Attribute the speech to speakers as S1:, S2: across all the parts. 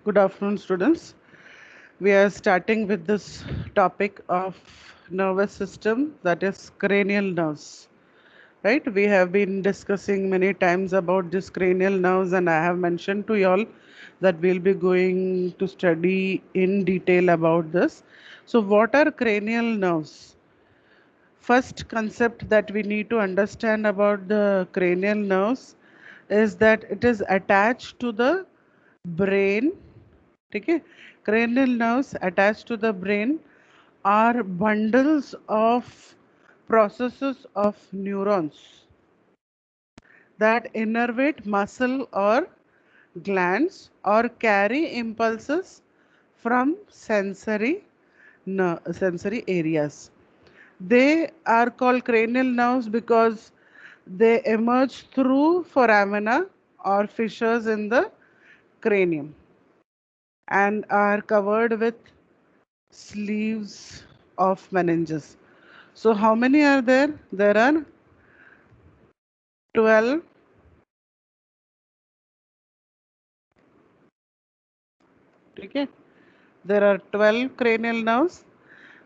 S1: Good afternoon, students. We are starting with this topic of nervous system, that is cranial nerves. Right? We have been discussing many times about this cranial nerves, and I have mentioned to you all that we'll be going to study in detail about this. So, what are cranial nerves? First concept that we need to understand about the cranial nerves is that it is attached to the brain. Okay, cranial nerves attached to the brain are bundles of processes of neurons that innervate muscle or glands or carry impulses from sensory areas. They are called cranial nerves because they emerge through foramina or fissures in the cranium and are covered with sleeves of meninges. So how many are there? There are 12. Okay. There are 12 cranial nerves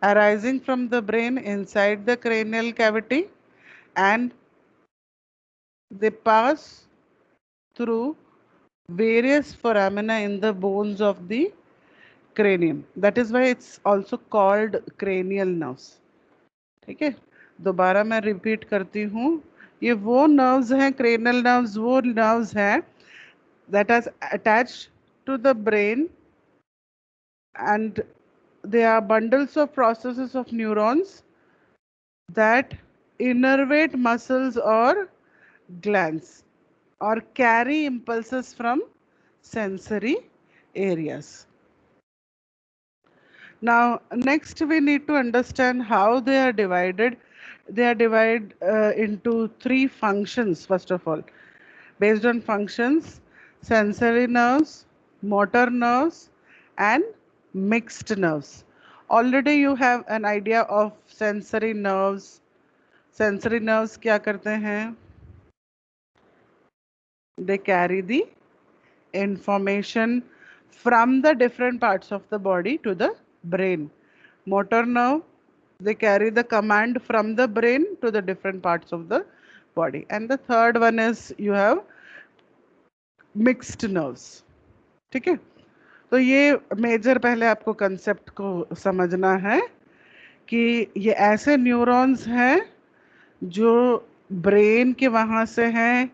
S1: arising from the brain inside the cranial cavity, and they pass through various foramina in the bones of the cranium. That is why it's also called cranial nerves. ठीक है, दोबारा मैं repeat करती हूँ. ये वो nerves हैं, cranial nerves वो नर्व्स हैं that are attached to the brain, and they are bundles of processes of neurons that innervate muscles or glands or carry impulses from sensory areas. Now, next we need to understand how they are divided. They are divided into three functions, first of all. Based on functions, sensory nerves, motor nerves, and mixed nerves. Already you have an idea of sensory nerves. Sensory nerves क्या करते हैं? They carry the information from the different parts of the body to the brain. Motor nerve, they carry the command from the brain to the different parts of the body. And the third one is you have mixed nerves. ठीक है, तो ये major पहले आपको concept को समझना है कि ये ऐसे न्यूरॉन्स हैं जो ब्रेन के वहाँ से हैं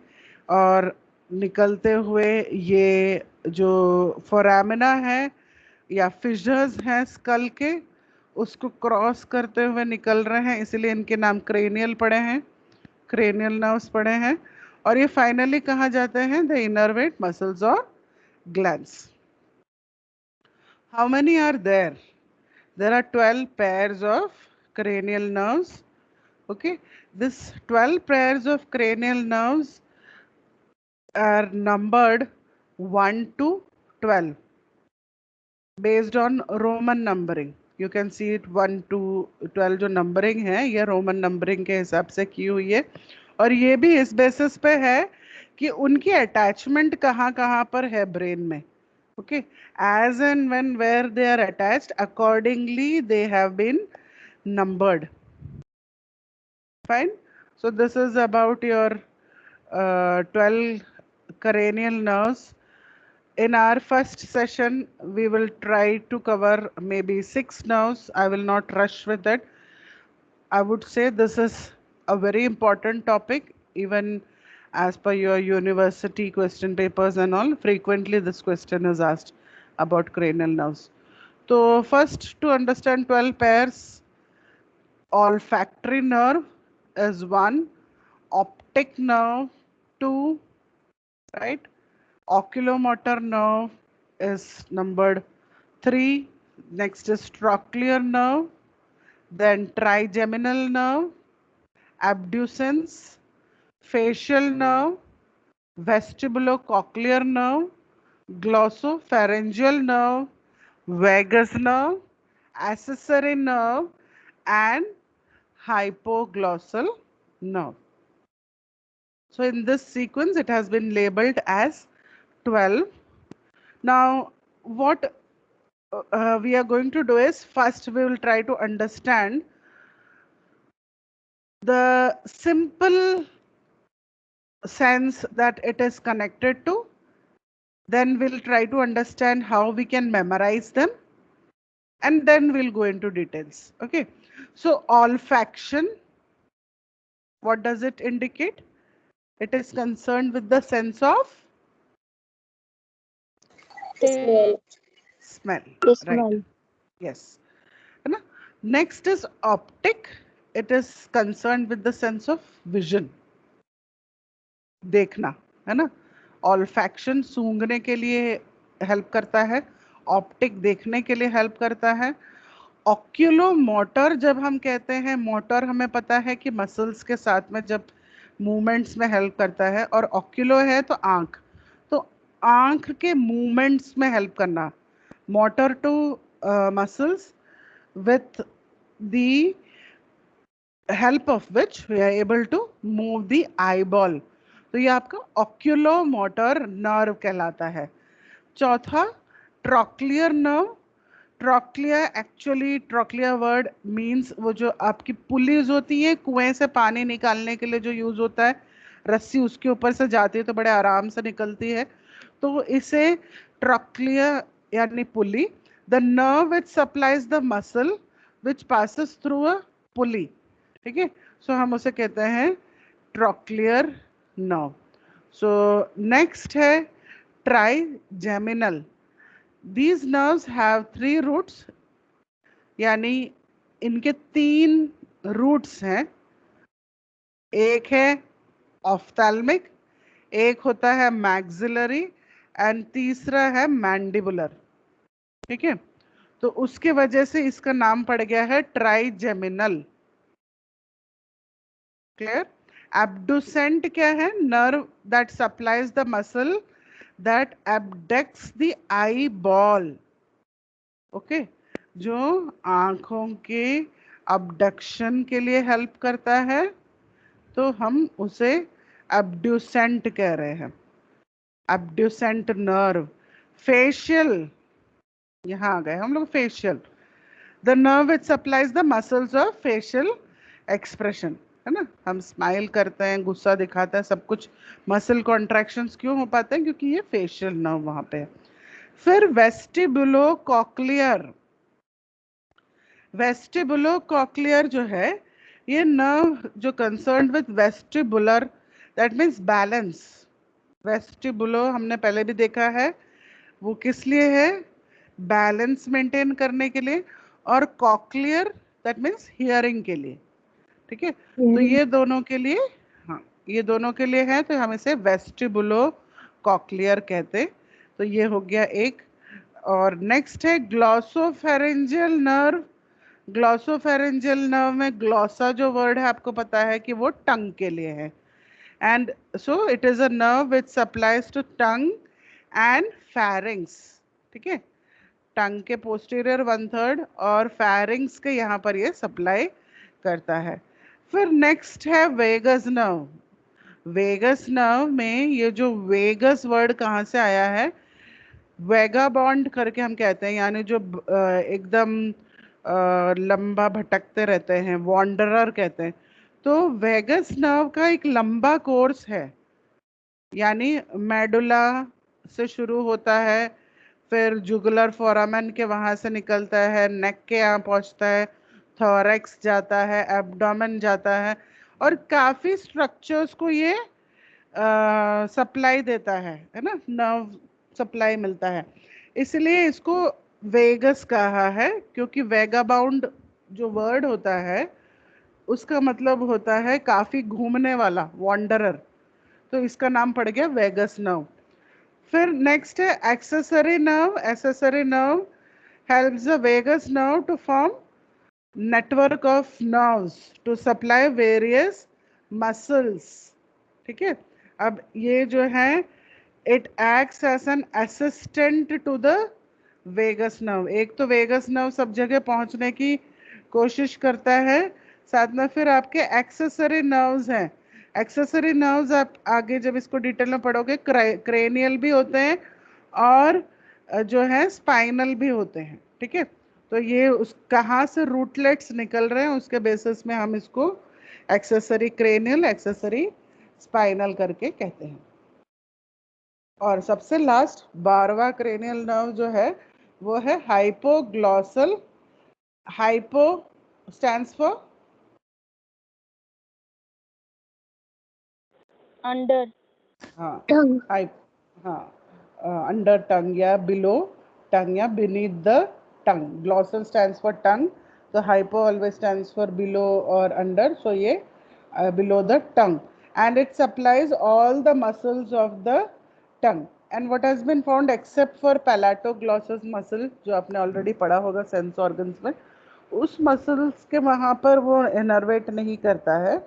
S1: और निकलते हुए ये जो फोरामिना है या फिशर्स हैं स्कल के, उसको क्रॉस करते हुए निकल रहे हैं, इसीलिए इनके नाम क्रेनियल पड़े हैं, क्रेनियल नर्व्स पड़े हैं. और ये फाइनली कहाँ जाते हैं? द इनरवेट मसल्स और glands. How many are there? There are 12 pairs of cranial nerves. Okay, this 12 pairs of cranial nerves are numbered 1 to 12 based on Roman numbering. You can see it 1 to 12 जो numbering है ये Roman numbering के हिसाब से की हुई है, और ये भी इस basis पे है कि उनकी attachment कहाँ कहाँ पर है brain में. Okay, as and when where they are attached, accordingly they have been numbered. Fine. So this is about your 12 cranial nerves. In our first session, we will try to cover maybe 6 nerves. I will not rush with it. I would say this is a very important topic, even as per your university question papers and all. Frequently, this question is asked about cranial nerves. So, first to understand 12 pairs, olfactory nerve is 1, optic nerve 2, right? Oculomotor nerve is numbered 3. Next is trochlear nerve, then trigeminal nerve, abducens, facial nerve, vestibulocochlear nerve, glossopharyngeal nerve, vagus nerve, accessory nerve, and hypoglossal nerve. So in this sequence, it has been labeled as 12. Now, what we are going to do is, first we will try to understand the simple sense that it is connected to. Then we'll try to understand how we can memorize them, and then we'll go into details. Okay, so olfaction, what does it indicate? It is concerned with the sense of
S2: Smell.
S1: smell,
S2: The
S1: right?
S2: smell.
S1: Yes. है ना? Next is optic. It is concerned with the sense of vision, देखना, है ना? Olfaction सूंघने के लिए help करता है, ऑप्टिक देखने के लिए हेल्प करता है। ऑक्यूलोमोटर जब हम कहते हैं, मोटर हमें पता है कि मसल्स के साथ में जब मूवमेंट्स में हेल्प करता है, और ऑक्यूलो है तो आंख, तो आंख के मूवमेंट्स में हेल्प करना, motor to muscles with the help of which we are able to move the eyeball. तो ये आपका oculomotor nerve कहलाता है। चौथा trochlear nerve. Trochlea, actually trochlea word means वो जो आपकी पुलिस होती है कुएं से पानी निकालने के लिए जो यूज होता है, रस्सी उसके ऊपर से जाती है तो बड़े आराम से निकलती है, तो इसे ट्रॉक्लिया यानी pulley. The nerve which supplies the muscle which passes through a pulley, ठीक है, सो हम उसे कहते हैं ट्रॉक्लियर नर्व। सो नेक्स्ट है trigeminal. These nerves have 3 roots, यानी इनके 3 रूट्स हैं। एक है ऑफ्थैल्मिक, एक होता है मैक्सिलरी, एंड तीसरा है मैंडिबुलर, ठीक है, तो उसके वजह से इसका नाम पड़ गया है ट्राइजेमिनल। क्लियर? एब्डुसेंट क्या है? Nerve that supplies the muscle that abducts the eye ball. Okay, जो आंखों के अबडक्शन के लिए हेल्प करता है, तो हम उसे एब्ड्यूसेंट कह रहे हैं, एब्ड्यूसेंट नर्व। फेशियल, यहाँ आ गए हम लोग, facial, the nerve which supplies the muscles of facial expression, है ना, हम स्माइल करते हैं, गुस्सा दिखाते हैं, सब कुछ मसल कॉन्ट्रैक्शंस क्यों हो पाते हैं? क्योंकि ये फेशियल नर्व वहां पे है। फिर वेस्टिबुलो कॉक्लियर। वेस्टिबुलो कॉक्लियर जो है, ये नर्व जो concern with vestibular, that means balance. Vestibulo हमने पहले भी देखा है, वो किस लिए है? बैलेंस मेंटेन करने के लिए, और कॉक्लियर दैट मीन्स हियरिंग के लिए, ठीक है, तो ये दोनों के लिए, हाँ ये दोनों के लिए है, तो हम इसे वेस्टिबुलो कॉक्लियर कहते। तो ये हो गया एक। और नेक्स्ट है ग्लॉसोफेरेंजियल नर्व। ग्लॉसोफेरेंजियल नर्व में ग्लॉसा जो वर्ड है आपको पता है कि वो टंग के लिए है, and so it is a nerve which supplies to tongue and pharynx, ठीक है, टंग के पोस्टीरियर 1/3 और फैरिंग्स के यहाँ पर ये सप्लाई करता है। फिर नेक्स्ट है वेगस नर्व। वेगस नर्व में ये जो वेगस वर्ड कहाँ से आया है? वेगाबॉन्ड करके हम कहते हैं, यानी जो एकदम लंबा भटकते रहते हैं, वॉन्डरर कहते हैं। तो वेगस नर्व का एक लंबा कोर्स है, यानी मेडुला से शुरू होता है, फिर जुगुलर फोरामेन के वहां से निकलता है, नेक के यहाँ पहुंचता है, थोरैक्स जाता है, एब्डोमेन जाता है, और काफी स्ट्रक्चर्स को ये सप्लाई देता है ना, नर्व सप्लाई मिलता है, इसलिए इसको वेगस कहा है, क्योंकि वेगाबाउंड जो वर्ड होता है उसका मतलब होता है काफी घूमने वाला, वॉन्डरर, तो इसका नाम पड़ गया वेगस नर्व। फिर नेक्स्ट है accessory nerve. Accessory nerve helps the vagus nerve to form network of nerves to supply various muscles, ठीक है, अब ये जो है it acts as an assistant to the vagus nerve। एक तो वेगस नर्व सब जगह पहुंचने की कोशिश करता है, साथ में फिर आपके एक्सेसरी नर्व्स हैं। एक्सेसरी नर्व्स आप आगे जब इसको डिटेल में पढ़ोगे क्रेनियल भी होते हैं और जो है स्पाइनल भी होते हैं, ठीक है। तो ये उस कहाँ से रूटलेट्स निकल रहे हैं उसके बेसिस में हम इसको एक्सेसरी क्रेनियल, एक्सेसरी स्पाइनल करके कहते हैं। और सबसे लास्ट 12वां क्रेनियल नर्व जो है वो है hypoglossal. Hypo stands for
S2: under
S1: हाँ
S2: टंग,
S1: हाइप हाँ अंडर टंग या बिलो टंग या beneath the tongue. Glossal stands for tongue, so hypo always stands for below or under, so ये below the tongue, and it supplies all the muscles of the tongue. And what has been found except for palatoglossus muscle जो आपने already पढ़ा होगा sense organs में, उस muscles के वहाँ पर वो इनर्वेट नहीं करता है,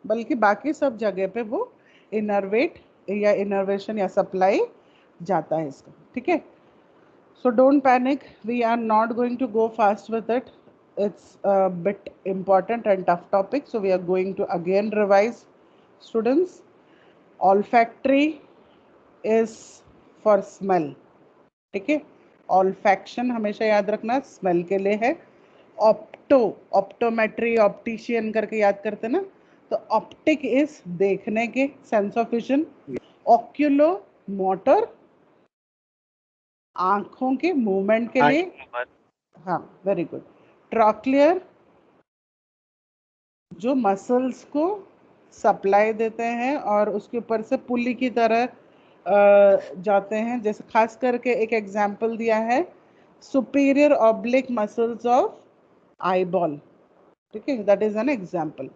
S1: बल्कि बाकी सब जगह पे वो इनर्वेट या इनर्वेशन या सप्लाई जाता है इसका, ठीक है। So don't panic, we are not going to go fast with it. It's a bit important and tough topic, so we are going to again revise. Students, olfactory is for smell, ठीक है। Olfaction हमेशा याद रखना smell के लिए है। Opto, optometry, optician करके याद करते ना, तो ऑप्टिक इज देखने के, sense of vision. Ocular motor आंखों के मूवमेंट के लिए, हाँ वेरी गुड। ट्रॉक्लियर जो मसल्स को सप्लाई देते हैं और उसके ऊपर से पुली की तरह जाते हैं, जैसे खास करके एक एग्जाम्पल दिया है superior oblique muscles of eyeball, ठीक है, that is an example.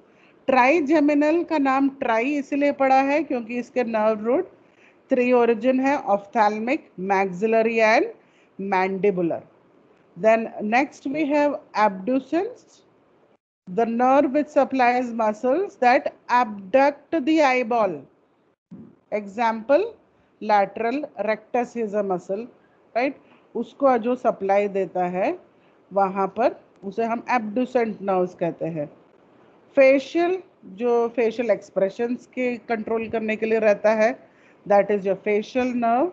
S1: Trigeminal का नाम ट्राई इसलिए पड़ा है क्योंकि इसके नर्व रूट 3 ओरिजिन है, ophthalmic, maxillary and mandibular. Then next we have abducens, the nerve which supplies muscles that abduct the eyeball. Example, lateral rectus is a muscle, right? उसको जो सप्लाई देता है वहाँ पर उसे हम abducent nerves कहते हैं। फेशियल जो फेशियल एक्सप्रेशंस के कंट्रोल करने के लिए रहता है, that is your facial nerve.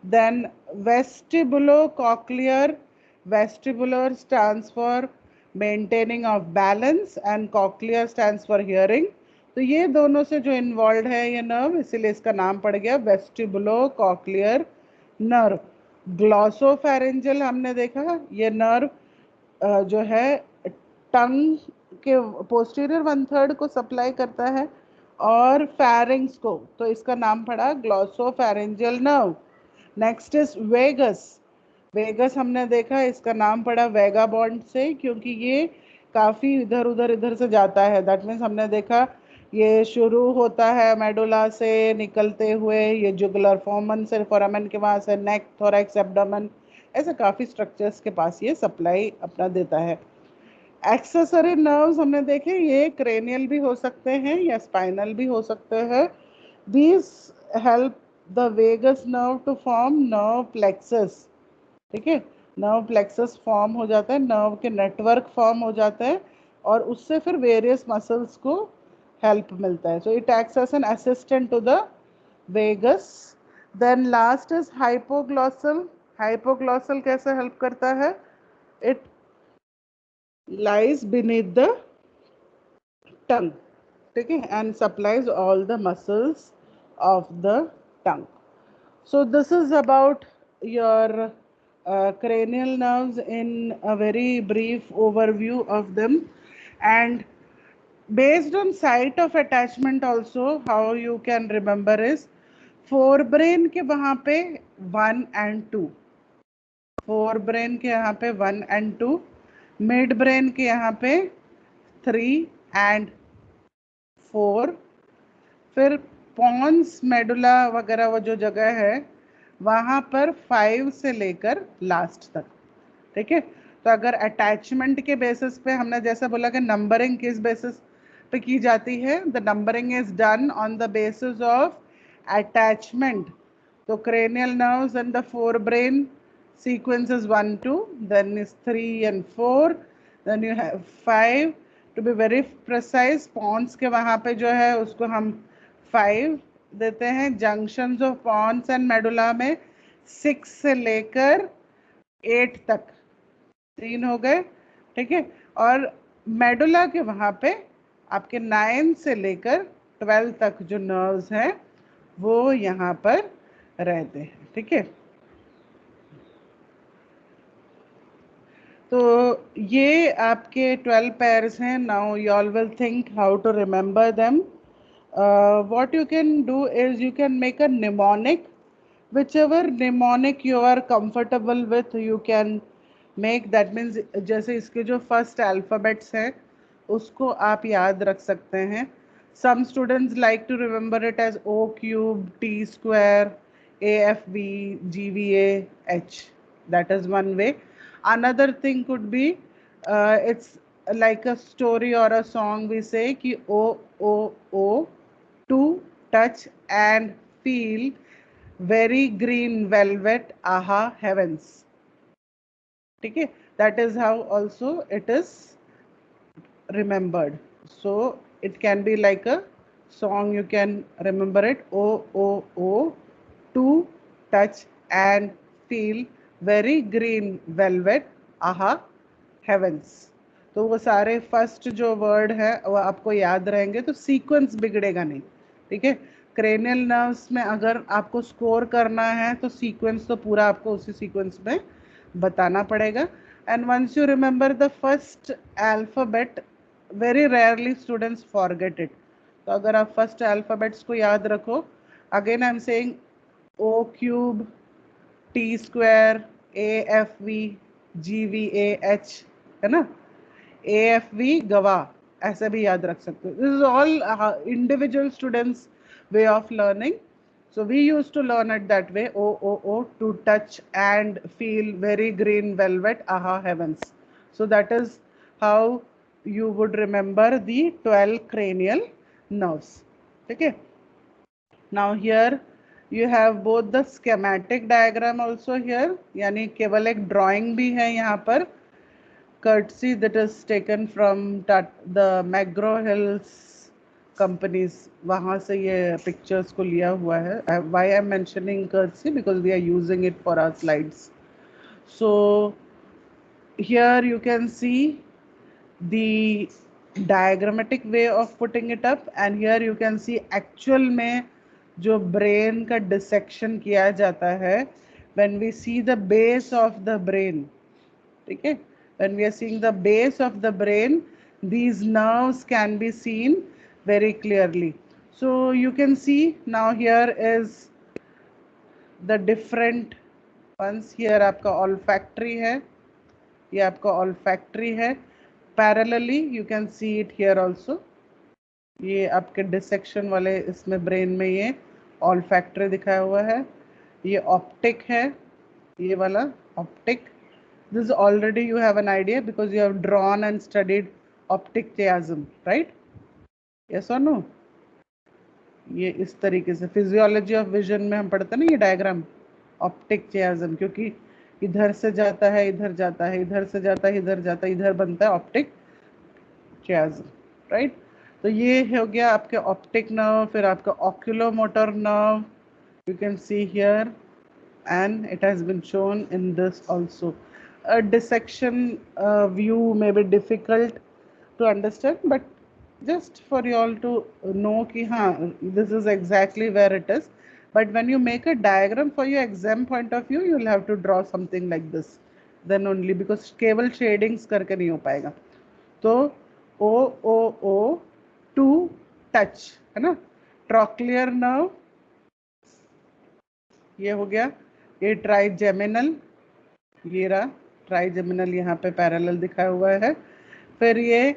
S1: Then vestibulocochlear, vestibular stands for maintaining of balance and cochlear stands for hearing. तो ये दोनों से जो इन्वॉल्व है ये नर्व, इसीलिए इसका नाम पड़ गया वेस्टिबुलोकॉक्लियर नर्व। ग्लॉसोफेरेंजियल हमने देखा, ये नर्व जो है टंग के पोस्टीरियर 1/3 को सप्लाई करता है और फेरिंग्स को, तो इसका नाम पड़ा glossopharyngeal nerve. Next is vagus. Vagus हमने देखा, इसका नाम पड़ा वेगाबॉन्ड से क्योंकि ये काफ़ी इधर से जाता है। दैट मीन्स हमने देखा ये शुरू होता है मेडुला से निकलते हुए ये जुगुलर फोमन से, फोरामेन के वहाँ से नेक, थोरैक्स, एब्डोमेन, ऐसे काफ़ी स्ट्रक्चर्स के पास ये सप्लाई अपना देता है। एक्सेसरी नर्व्स हमने देखे, ये क्रेनियल भी हो सकते हैं या स्पाइनल भी हो सकते हैं। These help the vagus nerve to form nerve plexus, ठीक है। नर्व प्लेक्सस फॉर्म हो जाता है, नर्व के नेटवर्क फॉर्म हो जाता है और उससे फिर वेरियस मसल्स को हेल्प मिलता है। So it acts as an assistant to the vagus. Then last is hypoglossal. Hypoglossal कैसे हेल्प करता है? It lies beneath the tongue, okay, and supplies all the muscles of the tongue. So this is about your cranial nerves in a very brief overview of them, and based on site of attachment also how you can remember is forebrain के वहाँ पे 1 and 2, forebrain के यहाँ पे 1 and 2, midbrain के यहाँ पे 3 and 4, फिर पॉन्स मेडुला वगैरह वो जो जगह है वहाँ पर 5 से लेकर लास्ट तक, ठीक है। तो अगर अटैचमेंट के बेसिस पे हमने जैसा बोला कि नंबरिंग किस बेसिस पे की जाती है, the numbering is done on the basis of attachment. तो cranial nerves and the forebrain sequence is 1 2, then is 3 and 4, then you have 5, to be very precise pons के वहाँ पे जो है उसको हम 5 देते हैं। junctions of pons and medulla में 6 से लेकर 8 तक, 3 हो गए, ठीक है। और मेडुला के वहां पे आपके 9 से लेकर 12 तक जो नर्व्स हैं वो यहाँ पर रहते हैं, ठीक है। तो ये आपके 12 पेयर्स हैं। Now you all will think how to remember them. What you can do is you can make a mnemonic. Whichever mnemonic you are comfortable with, you can make. That means जैसे इसके जो first alphabets हैं उसको आप याद रख सकते हैं. Some students like to remember it as O cube, T square, AFV, GVA, H. That is one way. Another thing could be it's like a story or a song. We say कि O O O to touch and feel very green velvet, aha heavens. ठीक है, that is how also it is remembered. So it can be like a song, you can remember it. O O O to touch and feel very green velvet, aha heavens. तो वो सारे first जो word है वो आपको याद रहेंगे तो सीक्वेंस बिगड़ेगा नहीं, ठीक है। क्रेनियल नर्व्स में अगर आपको स्कोर करना है तो सीक्वेंस तो पूरा आपको उसी सीक्वेंस में बताना पड़ेगा. And once you remember the first alphabet, very rarely students forget it. तो अगर आप फर्स्ट अल्फाबेट्स को याद रखो, again I am saying O cube, T square, A F V, G V A H, है ना. ए एफ वी गवा, ऐसे भी याद रख सकते हो. This is all individual students way of learning. So we used to learn it that way. O O O to touch and feel very green velvet, aha heavens. So that is how you would remember the 12 cranial nerves. Okay. Now here you have both the schematic diagram also here. यानी केवल एक drawing भी है यहाँ पर. Courtesy that is taken from the McGraw Hills companies. वहाँ से ये pictures को लिया हुआ है. Why I am mentioning courtesy? Because we are using it for our slides. So here you can see the diagrammatic way of putting it up, and here you can see actual में जो brain का dissection किया जाता है when we see the base of the brain. ठीक है, when we are seeing the base of the brain, these nerves can be seen very clearly. So you can see now here is the different ones. Here आपका olfactory है, ये आपका olfactory है. Parallelly you can see it here also. ये आपके dissection वाले इसमें brain में ये olfactory दिखाया हुआ है. ये ऑप्टिक है, ये वाला optic. This already you have an idea because you have drawn and studied optic chiasm, right? Yes or no? ये इस तरीके से फिजियोलॉजी ऑफ विजन में हम पढ़ते हैं ना ये डायग्राम, ऑप्टिक चियाज्म, क्योंकि इधर से जाता है, इधर जाता है, इधर से जाता है, इधर जाता है, इधर बनता है ऑप्टिक चियाज्म, राइट. तो ये हो गया आपके ऑप्टिक नर्व. फिर आपका oculomotor nerve, you can see here, and it has been shown in this also. A dissection view may be difficult to understand, but just for you all to know ki this is exactly where it is. But when you make a diagram for your exam point of view, you will have to draw something like this then only, because केवल shadings करके नहीं हो पाएगा. तो O O O to touch है ना. Trochlear nerve ये हो गया. ये ट्राइजेमिनल, ये रहा ट्राइजेमिनल, यहाँ पे पैरेलल दिखाया हुआ है. फिर ये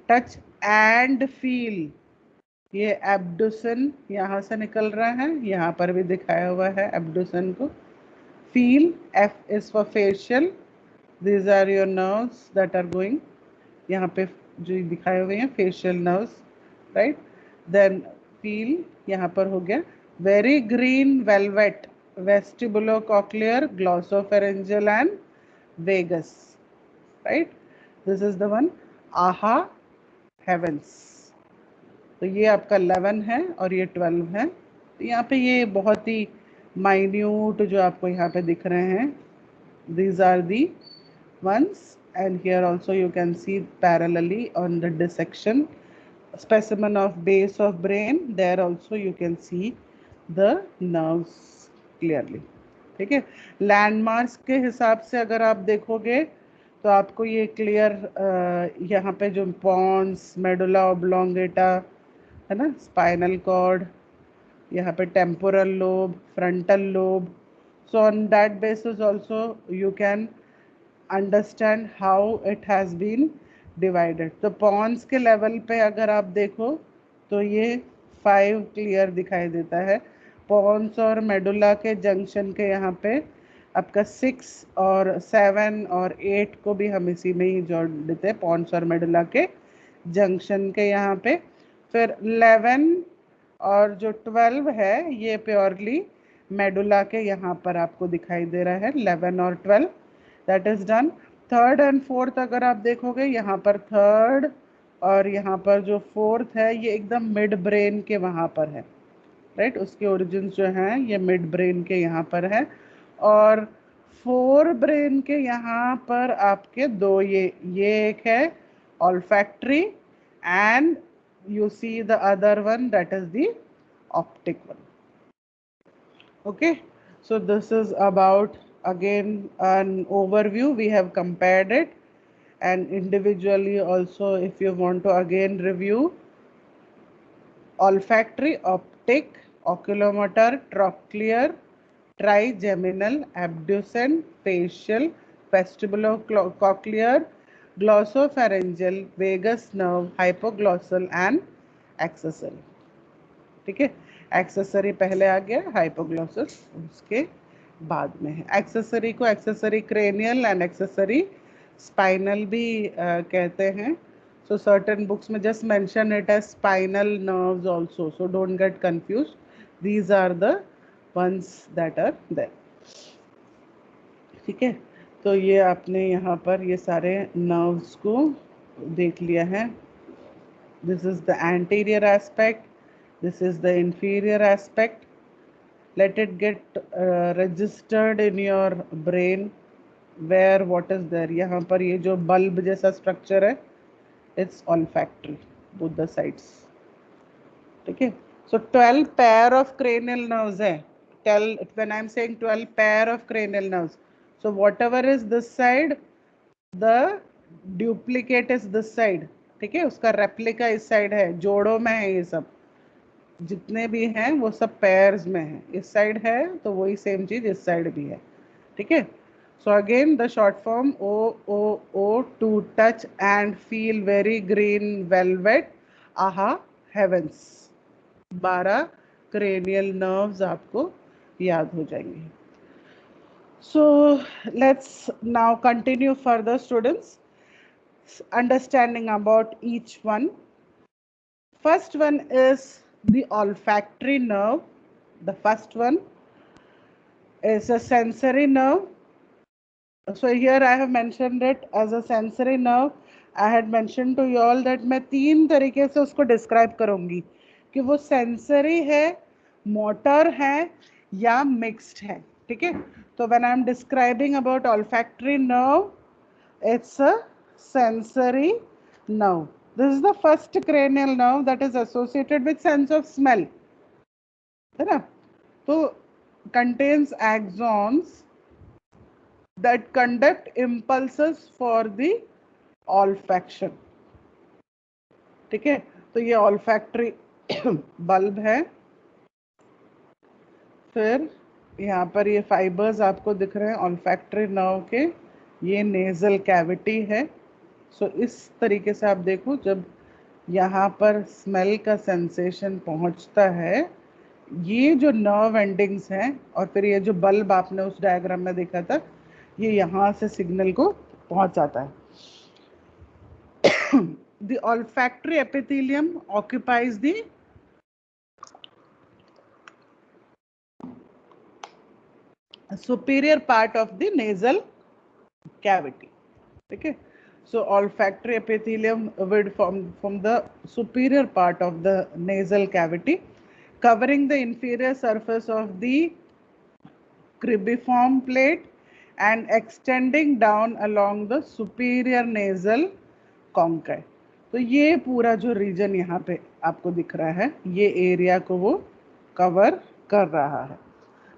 S1: टच एंड फील, ये एब्डुसन यहाँ से निकल रहा है, यहाँ पर भी दिखाया हुआ है एब्डुसन को. Feel, F is for facial. These are your nerves that are going, यहाँ पे जो दिखाए हुए हैं facial nerves, right. Then feel यहाँ पर हो गया. Very green velvet, vestibulocochlear, glossopharyngeal and vagus, right. This is the one. aha heavens. तो ये आपका 11 है और ये 12 है. तो यहाँ पे ये बहुत ही माइन्यूट जो आपको यहाँ पे दिख रहे हैं, these are the ones, and here also you can see parallelly on the dissection specimen of base of brain, there also you can see the nerves clearly. ठीक है, लैंडमार्क्स के हिसाब से अगर आप देखोगे तो आपको ये क्लियर यहाँ पे जो पॉन्स, मेडुला ऑब्लोंगेटा है ना, स्पाइनल कॉर्ड, यहाँ पे temporal lobe, frontal lobe, so on that basis also you can understand how it has been divided. तो पॉन्स के लेवल पे अगर आप देखो तो ये 5 क्लियर दिखाई देता है। पॉन्स और मेडुला के जंक्शन के यहाँ पे आपका 6 और 7 और 8 को भी हम इसी में ही जोड़ देते हैं, पॉन्स और मेडुला के जंक्शन के यहाँ पे। फिर 11 और जो 12 है ये प्योरली मेडुला के यहाँ पर आपको दिखाई दे रहा है, 11 और 12, that is done. Third and fourth अगर आप देखोगे यहाँ पर थर्ड और यहाँ पर जो फोर्थ है ये एकदम मिड ब्रेन के वहाँ पर है, राइट, उसके ओरिजिन जो हैं ये मिड ब्रेन के यहाँ पर है। और फोर ब्रेन के यहाँ पर आपके दो ये एक है olfactory and you see the other one, that is the optic one. Okay, so this is about again an overview. We have compared it, and individually also if you want to again review: olfactory, optic, oculomotor, trochlear, trigeminal, abducent, facial, vestibulocochlear, glossopharyngeal, vagus nerve, hypoglossal and accessory. ठीक है, accessory पहले आ गया, हाइपोग्लॉसस उसके बाद में है। Accessory को accessory cranial and accessory spinal भी कहते हैं। सो सर्टेन बुक्स में just mention it as spinal nerves also, so don't get confuse, these are the ones that are there. ठीक है, तो ये आपने यहाँ पर ये सारे नर्व्स को देख लिया है। This is the anterior aspect, this is the inferior aspect. Let it get registered in your brain where what is there. यहाँ पर ये जो bulb जैसा structure है, it's olfactory, both the sides. ठीक है, so 12 pair of cranial nerves है। Tell when I'm saying 12 pair of cranial nerves, so whatever is this side, the duplicate is this side। ठीक है, उसका replica इस side है, जोड़ों में है, ये सब जितने भी हैं वो सब पेयर्स में है। इस साइड है तो वही सेम चीज इस साइड भी है। ठीक है, so again the short form O to touch and feel very green velvet, aha heavens. 12 cranial nerves आपको याद हो जाएंगे। So let's now continue further students, understanding about each one. First one is the olfactory nerve. The first one is a sensory nerve. So here I have mentioned it as a sensory nerve. I had mentioned to you all that मैं 3 तरीके से उसको describe करूँगी कि वो sensory है, motor है या mixed है। ठीक है, तो when I am describing about olfactory nerve, it's a sensory nerve. This is the first cranial nerve that is associated with sense of smell, है ना, तो contains axons that conduct impulses for the olfaction। ठीक है, तो ये olfactory bulb है। फिर यहाँ पर ये फाइबर्स आपको दिख रहे हैं olfactory nerve के, ये nasal cavity है। सो इस तरीके से आप देखो, जब यहाँ पर स्मेल का सेंसेशन पहुँचता है, ये जो नर्व एंडिंग्स हैं और फिर ये जो बल्ब आपने उस डायग्राम में देखा था, ये यहाँ से सिग्नल को पहुँचाता है। The olfactory epithelium occupies the superior part of the nasal cavity. Okay, so olfactory epithelium would form from the superior part of the nasal cavity, covering the inferior surface of the cribriform plate and extending down along the superior nasal conchae. तो ये पूरा जो reason यहाँ पे आपको दिख रहा है, ये एरिया को वो कवर कर रहा है.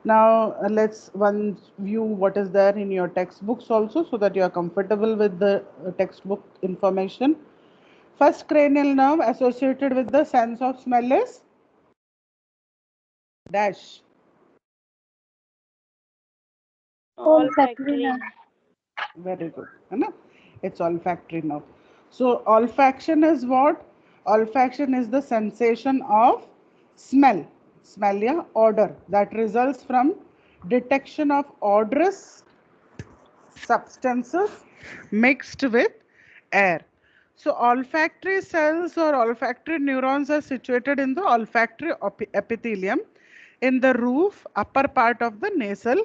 S1: Now let's one view what is there in your textbooks also, so that you are comfortable with the textbook information. First cranial nerve associated with the sense of smell is dash.
S2: Olfactory nerve.
S1: Very good. It's olfactory nerve. So olfaction is what? Olfaction is the sensation of smell. Smell या odor that results from detection of odorous substances mixed with air. So olfactory cells or olfactory neurons are situated in the olfactory epithelium in the roof upper part of the nasal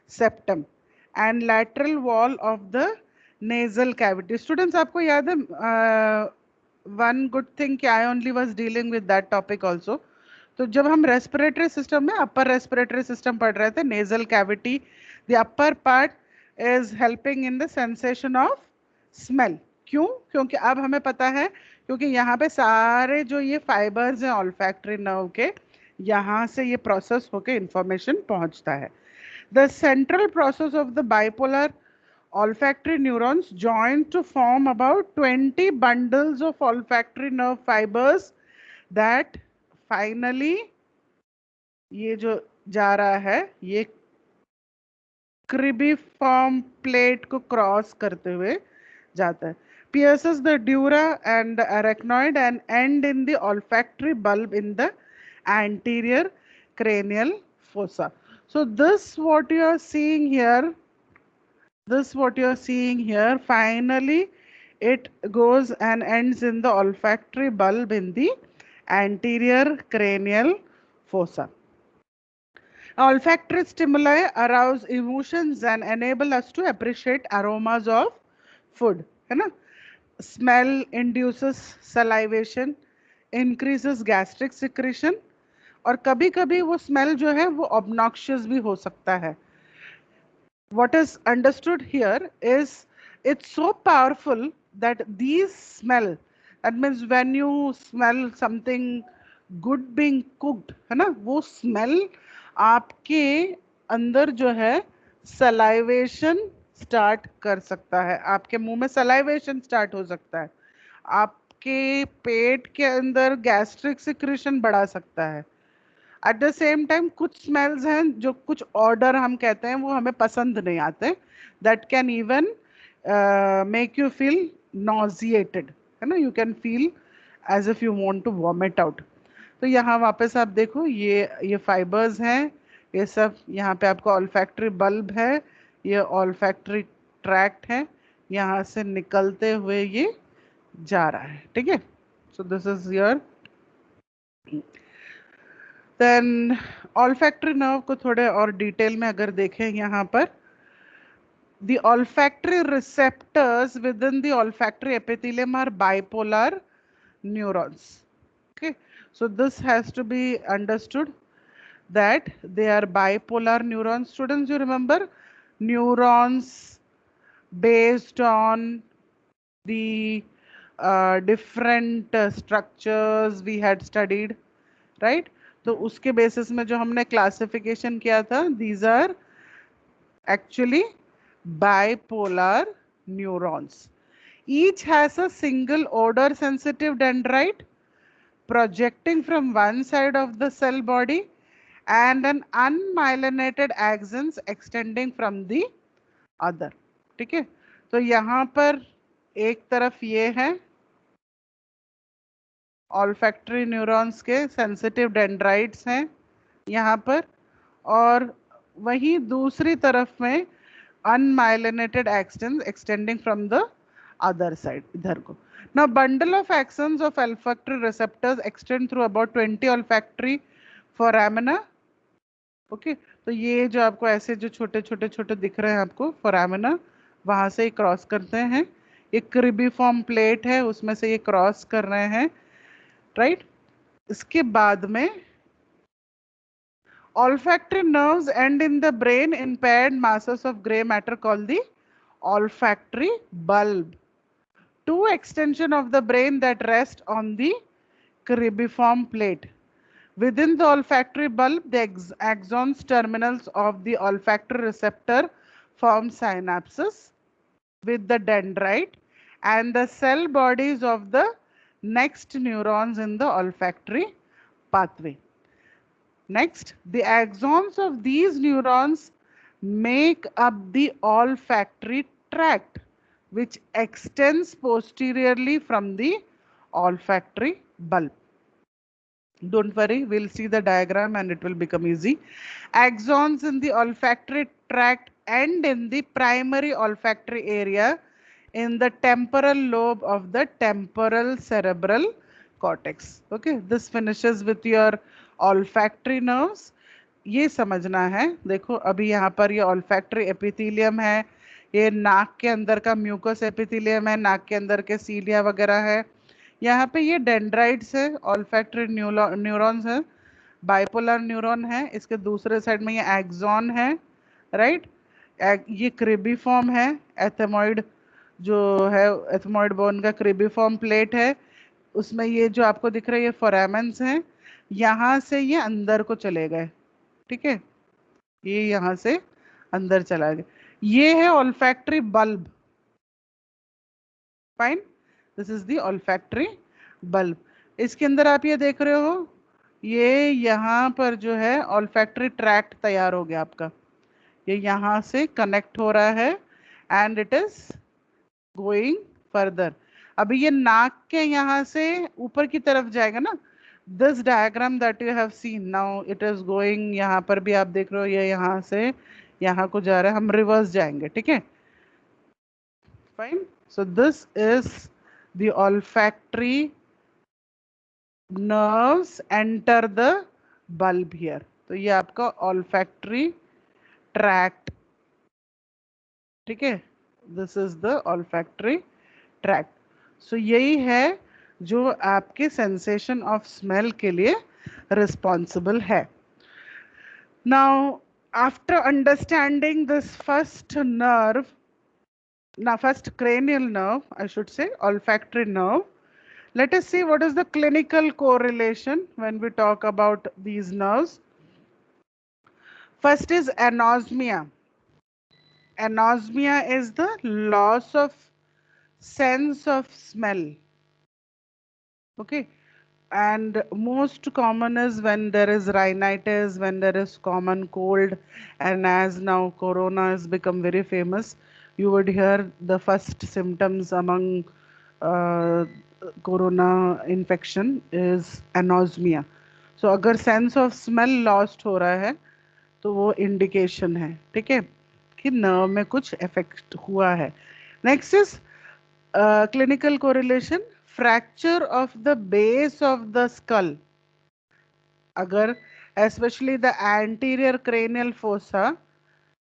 S1: septum and lateral wall of the nasal cavity. Students, आपको याद है one good thing कि I only was dealing with that topic also. तो जब हम respiratory system में upper respiratory system पढ़ रहे थे, nasal cavity, the upper part is helping in the sensation of smell. क्यों? क्योंकि अब हमें पता है, क्योंकि यहाँ पे सारे जो ये फाइबर्स हैं ऑल्फैक्टरी नर्व के, यहाँ से ये प्रोसेस होके इंफॉर्मेशन पहुँचता है. The central process of the bipolar olfactory neurons join to form about 20 bundles of olfactory nerve fibers that finally ये जो जा रहा है ये cribriform plate को क्रॉस करते हुए जाता है, pierces the dura and the arachnoid and end in the olfactory bulb in the anterior cranial fossa. So this what you are seeing here, finally it goes and ends in the olfactory bulb in the anterior cranial fossa. Olfactory stimuli arouse emotions and enable us to appreciate aromas of food. है ना? Smell induces salivation, increases gastric secretion, और कभी कभी वो smell जो है वो obnoxious भी हो सकता है. What is understood here is it's so powerful that these smell, that means when you smell something good being cooked, है ना, वो smell आपके अंदर जो है सलाइवेशन स्टार्ट कर सकता है, आपके मुंह में सलाइवेशन स्टार्ट हो सकता है, आपके पेट के अंदर गैस्ट्रिक सिक्रेशन बढ़ा सकता है. एट द सेम टाइम कुछ स्मेल्स हैं जो कुछ ऑर्डर हम कहते हैं वो हमें पसंद नहीं आते, that can even make you feel nauseated, है ना, you can feel as if you want to vomit out. तो यहाँ वापस आप देखो ये फाइबर्स हैं, ये सब यहाँ पे आपको ऑल्फैक्टरी बल्ब है, ये ऑल्फैक्टरी ट्रैक्ट है, यहाँ से निकलते हुए ये जा रहा है. ठीक है, so this is your. Then olfactory nerve को थोड़े और डिटेल में अगर देखें यहाँ पर, the olfactory receptors within the olfactory epithelium are bipolar neurons. Okay, so this has to be understood that they are bipolar neurons. Students, you remember neurons based on the different structures we had studied, right? तो उसके basis में जो हमने classification किया था, these are actually bipolar neurons. Each has a single odor sensitive dendrite projecting from one side of the cell body and an unmyelinated axons extending from the other. ठीक है, तो यहाँ पर एक तरफ ये है olfactory neurons के sensitive dendrites हैं यहाँ पर, और वहीं दूसरी तरफ में unmyelinated axons extending from the other side, इधर को. Now bundle of axons of olfactory receptors extend through about 20 olfactory foramina. Okay, तो ये जो आपको ऐसे जो छोटे छोटे दिख रहे हैं आपको फोरामिना, वहां से क्रॉस करते हैं. ये क्रिबिफॉर्म प्लेट है, उसमें से ये क्रॉस कर रहे हैं, राइट. इसके बाद में Olfactory nerves end in the brain in paired masses of gray matter called the olfactory bulb. Two extension of the brain that rest on the cribriform plate. Within the olfactory bulb, the axons terminals of the olfactory receptor form synapses with the dendrite and the cell bodies of the next neurons in the olfactory pathway. Next, the axons of these neurons make up the olfactory tract, which extends posteriorly from the olfactory bulb. Don't worry, we'll see the diagram and it will become easy. Axons in the olfactory tract end in the primary olfactory area in the temporal lobe of the temporal cerebral cortex. Okay, this finishes with your olfactory nerves. ये समझना है, देखो अभी यहाँ पर ये olfactory epithelium है, ये नाक के अंदर का म्यूकस एपिथेलियम है, नाक के अंदर के सीलिया वगैरह है, यहाँ पे ये डेंड्राइट्स है, ऑल्फैक्टरी न्यूरॉन्स है, बाइपोलर न्यूरॉन है, इसके दूसरे साइड में ये एक्सॉन है, राइट, ये क्रिबिफॉर्म है, एथेमॉइड जो है, एथेमॉइड बोन का क्रिबिफॉर्म प्लेट है, उसमें ये जो आपको दिख रहा है ये फोरामेंस हैं, यहाँ से ये अंदर को चले गए, ठीक है, ये यहाँ से अंदर चला गया, ये है olfactory bulb, fine, this is the olfactory bulb. इसके अंदर आप ये देख रहे हो, ये यहाँ पर जो है ऑल्फैक्टरी ट्रैक्ट तैयार हो गया आपका, ये यहाँ से कनेक्ट हो रहा है and it is going further. अभी ये नाक के यहाँ से ऊपर की तरफ जाएगा ना, this diagram that you have seen now it is going, यहाँ पर भी आप देख रहे हो ये यहाँ से यहाँ को जा रहा है, हम रिवर्स जाएंगे, ठीक है, fine. So this is the olfactory nerves enter the bulb here. तो ये आपका olfactory tract, ठीक है, this is the olfactory tract. So यही है जो आपके sensation of smell के लिए responsible है. Now after understanding this first nerve, now first cranial nerve, I should say olfactory nerve, let us see what is the clinical correlation when we talk about these nerves. First is anosmia. Anosmia is the loss of sense of smell, okay, and most common is when there is rhinitis, when there is common cold, and as now corona has become very famous, you would hear the first symptoms among corona infection is anosmia. So अगर sense of smell lost हो रहा है तो वो indication है, ठीक है, कि nerve में कुछ effect हुआ है. Next is clinical correlation, fracture of the base of the skull. अगर especially the anterior cranial fossa,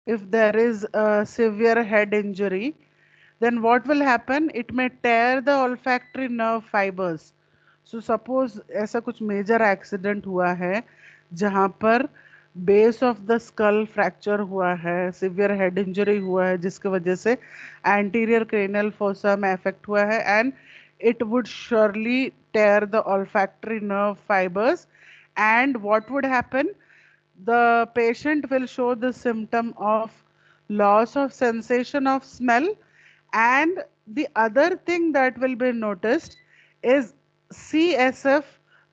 S1: if there is a severe head injury, then what will happen? It may tear the olfactory nerve fibers. So suppose ऐसा कुछ major accident हुआ है जहाँ पर base of the skull fracture हुआ है, severe head injury हुआ है जिसकी वजह से anterior cranial fossa में affect हुआ है, and it would surely tear the olfactory nerve fibers, and what would happen? The patient will show the symptom of loss of sensation of smell, and the other thing that will be noticed is CSF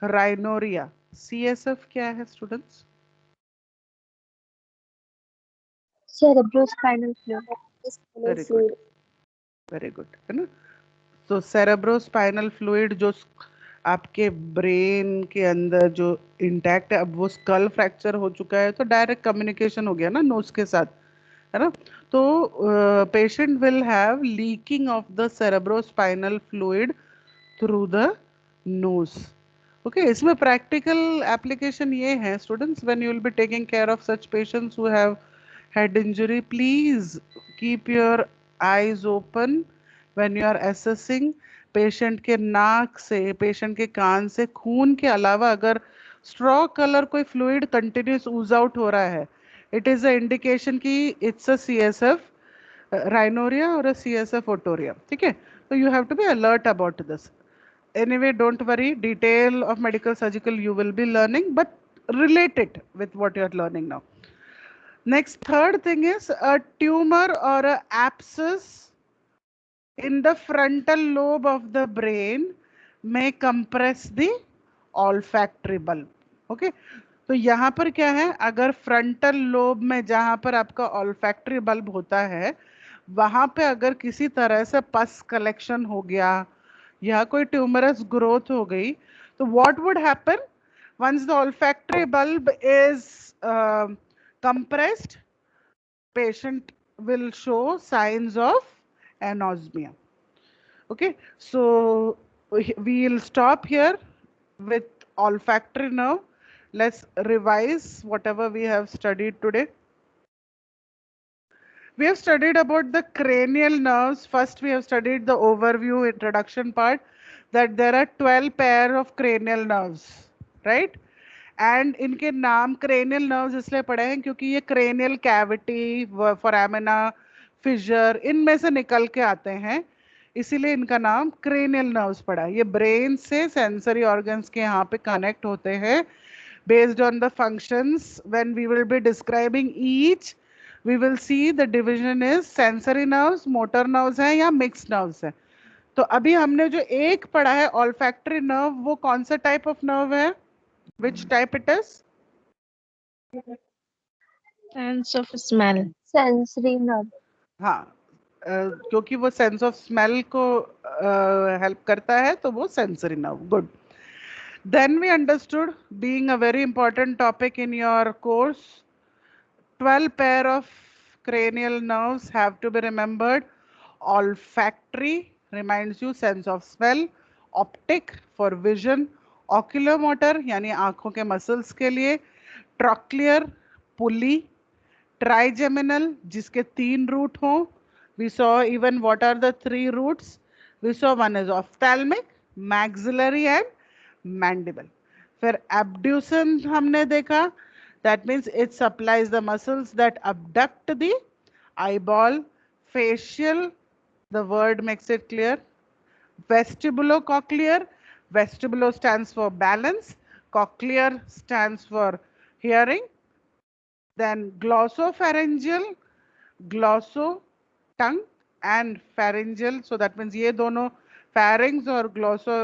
S1: rhinorrhea. CSF क्या है students?
S2: Cerebrospinal fluid.
S1: Very good. Very good, है ना? So cerebrospinal fluid जो आपके brain के अंदर जो intact है, अब वो स्कल फ्रैक्चर हो चुका है तो डायरेक्ट कम्युनिकेशन हो गया ना नोज के साथ, है ना, तो patient will have leaking of the cerebrospinal fluid through the nose. Okay, इसमें प्रैक्टिकल एप्लीकेशन ये है students, when you will be taking care of such patients who have head injury, please keep your eyes open when you are assessing. Patient के नाक से, patient के कान से खून के अलावा अगर स्ट्रॉ कलर कोई फ्लूइड कंटिन्यूस ऊज आउट हो रहा है, इट इज अ इंडिकेशन कि it's a CSF rhinorrhea or a CSF otorrhea. ठीक है, so you have to be alert about this. Anyway, don't worry, detail of medical surgical you will be learning, but relate it with what you are learning now. Next, third thing is a tumor or a abscess in the frontal lobe of the brain may compress the olfactory bulb. Okay, तो यहाँ पर क्या है, अगर frontal lobe में जहाँ पर आपका ऑल्फैक्टरी बल्ब होता है वहां पे अगर किसी तरह से पस कलेक्शन हो गया या कोई ट्यूमरस ग्रोथ हो गई, तो what would happen once the olfactory bulb is compressed, patient will show signs of anosmia. Okay, so we'll stop here with olfactory nerve. Let's revise whatever we have studied today. We have studied about the cranial nerves. First, we have studied the overview introduction part, that there are 12 pair of cranial nerves, right? And इनके नाम cranial nerves इसलिए पड़े हैं क्योंकि ये cranial cavity, foramina, fissure इनमें से निकल के आते हैं, इसीलिए इनका नाम cranial nerves पड़ा है. ये brain से sensory organs के यहाँ पे connect होते हैं. Based on the functions, when we will be describing each, we will see the division is sensory nerves, motor nerves है या mixed nerves है. तो अभी हमने जो एक पढ़ा है olfactory nerve, वो कौन सा type of nerve है? Which type it is?
S2: Sense of smell.
S3: Sensory nerve.
S1: हाँ, क्योंकि वो सेंस ऑफ स्मेल को हेल्प करता है तो वो sensory nerve. Good. Then we understood, being a very important topic in your course, 12 pair of cranial nerves have to be remembered. Olfactory reminds you sense of smell, optic for vision, oculomotor यानी आंखों के muscles के लिए, trochlear पुली, trigeminal जिसके 3 root हों. We saw even what are the 3 roots. We saw one is ophthalmic, maxillary and mandible. फिर abduction हमने देखा, that means it supplies the muscles that abduct the eyeball. Facial, the word makes it clear. Vestibulocochlear, vestibulo stands for balance, cochlear stands for hearing. Then glossopharyngeal, glosso tongue and pharyngeal, so that means ये दोनों pharynx और glosso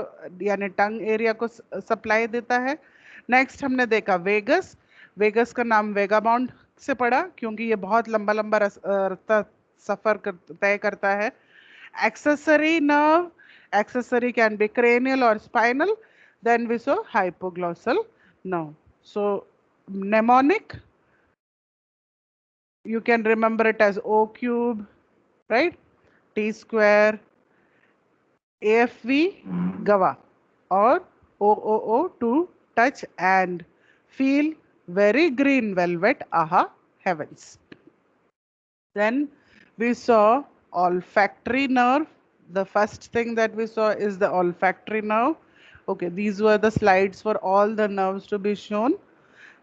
S1: यानी tongue area को supply देता है. Next हमने देखा vagus. Vagus का नाम वेगाबाउंड से पड़ा क्योंकि ये बहुत लंबा लंबा रास्ता सफर तय करता है. Accessory nerve, accessory can be cranial or spinal. Then we saw hypoglossal nerve. So mnemonic, you can remember it as O cube, right? T square, AFV, Gava, or OOO to touch and feel very green velvet, aha, heavens. Then we saw olfactory nerve. The first thing that we saw is the olfactory nerve. Okay, these were the slides for all the nerves to be shown.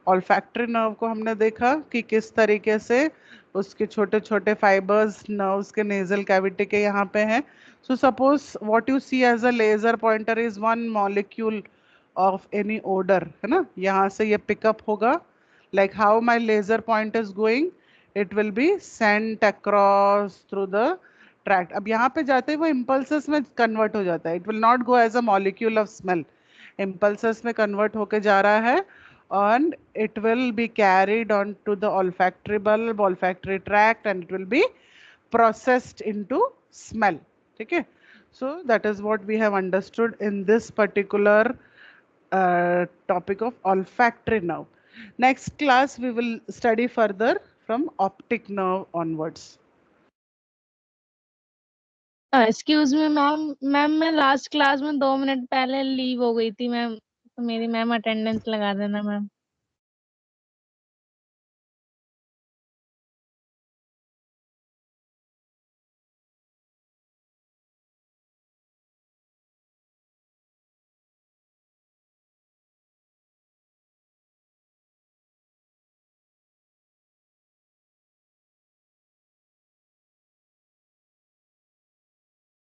S1: Olfactory nerve को हमने देखा कि किस तरीके से उसके छोटे छोटे फाइबर्स नर्व्स के नेजल कैविटी के यहाँ पे हैं. So suppose what you see as a laser pointer is one molecule of any odour, है ना. यहाँ से ये पिकअप होगा, like how my laser point is going, it will be sent across through the tract. अब यहाँ पे जाते ही वो इम्पल्सेस में कन्वर्ट हो जाता है. It will not go as a molecule of smell, impulses में कन्वर्ट होके जा रहा है and it will be carried on to the olfactory bulb, olfactory tract, and it will be processed into smell. Okay, so that is what we have understood in this particular topic of olfactory nerve. Next class we will study further from optic nerve onwards.
S2: Excuse me ma'am. मैं last class में 2 minute पहले leave हो गई थी ma'am, तो मेरी ma'am attendance लगा देना मैम.